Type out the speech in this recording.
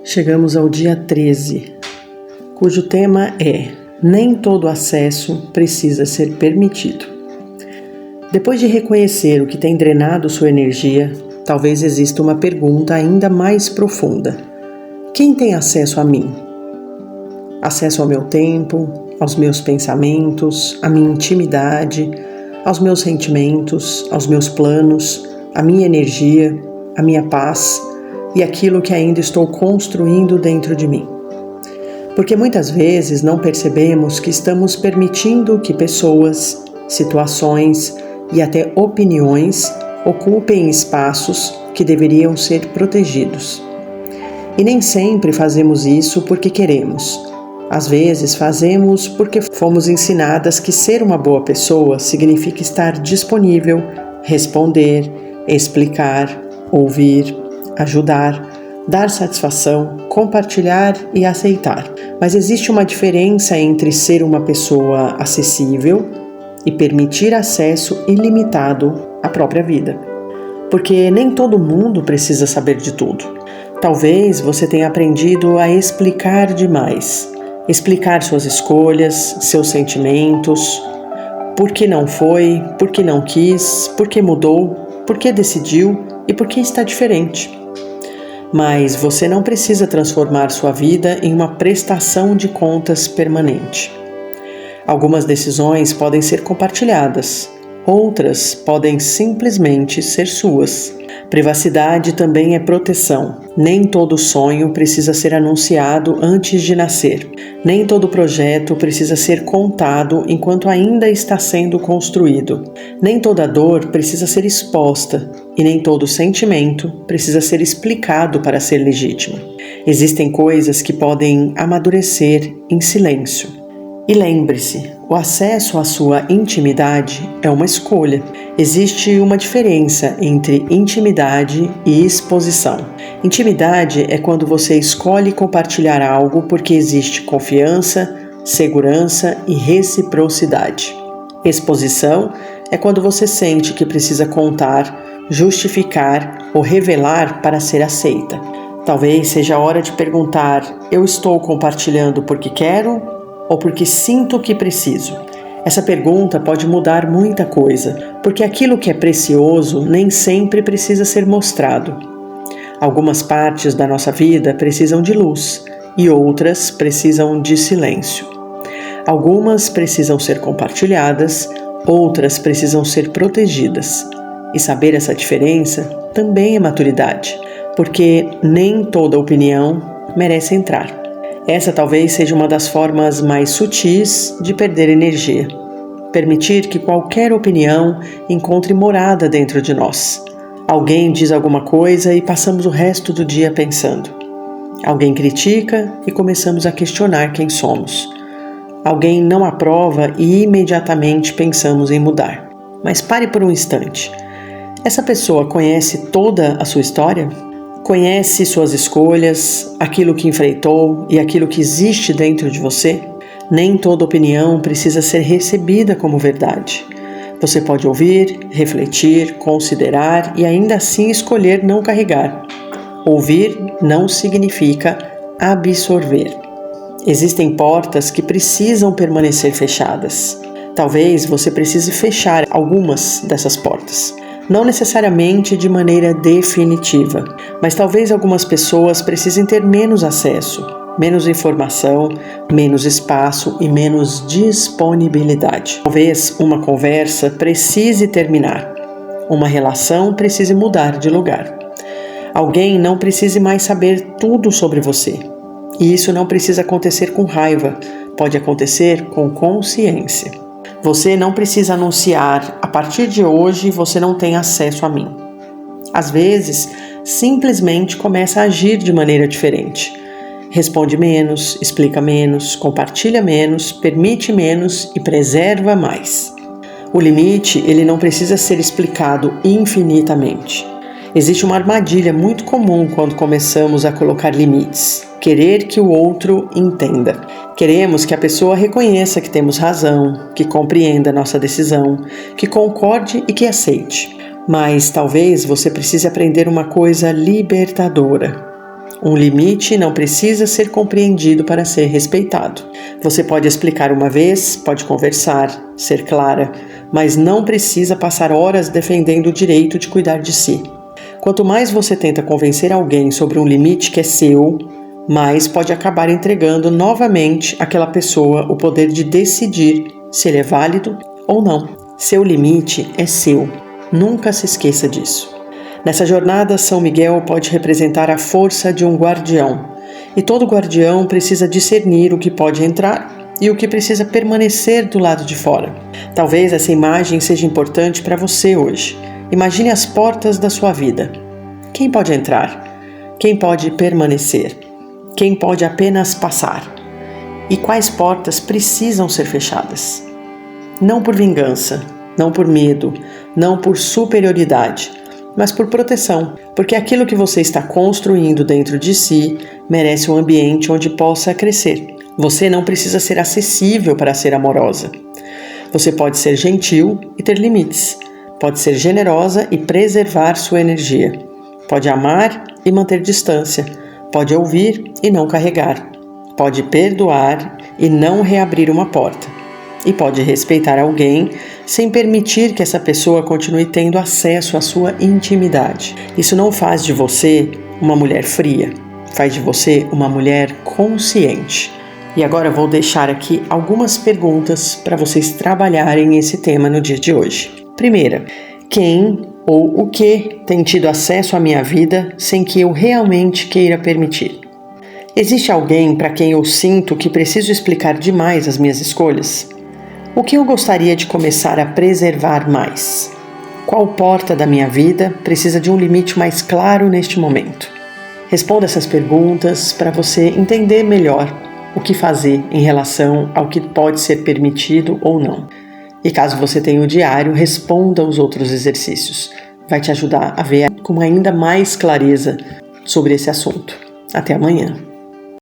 Chegamos ao dia 13, cujo tema é: nem todo acesso precisa ser permitido. Depois de reconhecer o que tem drenado sua energia, talvez exista uma pergunta ainda mais profunda: quem tem acesso a mim? Acesso ao meu tempo, aos meus pensamentos, à minha intimidade, aos meus sentimentos, aos meus planos, à minha energia, à minha paz e aquilo que ainda estou construindo dentro de mim. Porque muitas vezes não percebemos que estamos permitindo que pessoas, situações e até opiniões ocupem espaços que deveriam ser protegidos. E nem sempre fazemos isso porque queremos. Às vezes fazemos porque fomos ensinadas que ser uma boa pessoa significa estar disponível, responder, explicar, ouvir, ajudar, dar satisfação, compartilhar e aceitar. Mas existe uma diferença entre ser uma pessoa acessível e permitir acesso ilimitado à própria vida. Porque nem todo mundo precisa saber de tudo. Talvez você tenha aprendido a explicar demais. Explicar suas escolhas, seus sentimentos, por que não foi, por que não quis, por que mudou, por que decidiu e por que está diferente. Mas você não precisa transformar sua vida em uma prestação de contas permanente. Algumas decisões podem ser compartilhadas, outras podem simplesmente ser suas. Privacidade também é proteção. Nem todo sonho precisa ser anunciado antes de nascer. Nem todo projeto precisa ser contado enquanto ainda está sendo construído. Nem toda dor precisa ser exposta e nem todo sentimento precisa ser explicado para ser legítimo. Existem coisas que podem amadurecer em silêncio. E lembre-se, o acesso à sua intimidade é uma escolha. Existe uma diferença entre intimidade e exposição. Intimidade é quando você escolhe compartilhar algo porque existe confiança, segurança e reciprocidade. Exposição é quando você sente que precisa contar, justificar ou revelar para ser aceita. Talvez seja a hora de perguntar: eu estou compartilhando porque quero ou porque sinto que preciso? Essa pergunta pode mudar muita coisa, porque aquilo que é precioso nem sempre precisa ser mostrado. Algumas partes da nossa vida precisam de luz e outras precisam de silêncio. Algumas precisam ser compartilhadas, outras precisam ser protegidas. E saber essa diferença também é maturidade, porque nem toda opinião merece entrar. Essa talvez seja uma das formas mais sutis de perder energia. Permitir que qualquer opinião encontre morada dentro de nós. Alguém diz alguma coisa e passamos o resto do dia pensando. Alguém critica e começamos a questionar quem somos. Alguém não aprova e imediatamente pensamos em mudar. Mas pare por um instante. Essa pessoa conhece toda a sua história? Conhece suas escolhas, aquilo que enfrentou e aquilo que existe dentro de você? Nem toda opinião precisa ser recebida como verdade. Você pode ouvir, refletir, considerar e ainda assim escolher não carregar. Ouvir não significa absorver. Existem portas que precisam permanecer fechadas. Talvez você precise fechar algumas dessas portas. Não necessariamente de maneira definitiva, mas talvez algumas pessoas precisem ter menos acesso, menos informação, menos espaço e menos disponibilidade. Talvez uma conversa precise terminar, uma relação precise mudar de lugar. Alguém não precise mais saber tudo sobre você. E isso não precisa acontecer com raiva, pode acontecer com consciência. Você não precisa anunciar: a partir de hoje você não tem acesso a mim. Às vezes, simplesmente começa a agir de maneira diferente. Responde menos, explica menos, compartilha menos, permite menos e preserva mais. O limite, ele não precisa ser explicado infinitamente. Existe uma armadilha muito comum quando começamos a colocar limites: querer que o outro entenda. Queremos que a pessoa reconheça que temos razão, que compreenda nossa decisão, que concorde e que aceite. Mas talvez você precise aprender uma coisa libertadora: Um limite não precisa ser compreendido para ser respeitado. Você pode explicar uma vez, pode conversar, ser clara, mas não precisa passar horas defendendo o direito de cuidar de si. Quanto mais você tenta convencer alguém sobre um limite que é seu, mais pode acabar entregando novamente àquela pessoa o poder de decidir se ele é válido ou não. Seu limite é seu. Nunca se esqueça disso. Nessa jornada, São Miguel pode representar a força de um guardião. E todo guardião precisa discernir o que pode entrar e o que precisa permanecer do lado de fora. Talvez essa imagem seja importante para você hoje. Imagine as portas da sua vida. Quem pode entrar? Quem pode permanecer? Quem pode apenas passar? E quais portas precisam ser fechadas? Não por vingança, não por medo, não por superioridade, mas por proteção, porque aquilo que você está construindo dentro de si merece um ambiente onde possa crescer. Você não precisa ser acessível para ser amorosa. Você pode ser gentil e ter limites. Pode ser generosa e preservar sua energia. Pode amar e manter distância. Pode ouvir e não carregar. Pode perdoar e não reabrir uma porta. E pode respeitar alguém sem permitir que essa pessoa continue tendo acesso à sua intimidade. Isso não faz de você uma mulher fria, faz de você uma mulher consciente. E agora eu vou deixar aqui algumas perguntas para vocês trabalharem esse tema no dia de hoje. Primeira, quem ou o que tem tido acesso à minha vida sem que eu realmente queira permitir? Existe alguém para quem eu sinto que preciso explicar demais as minhas escolhas? O que eu gostaria de começar a preservar mais? Qual porta da minha vida precisa de um limite mais claro neste momento? Responda essas perguntas para você entender melhor o que fazer em relação ao que pode ser permitido ou não. E caso você tenha o diário, responda os outros exercícios. Vai te ajudar a ver com ainda mais clareza sobre esse assunto. Até amanhã.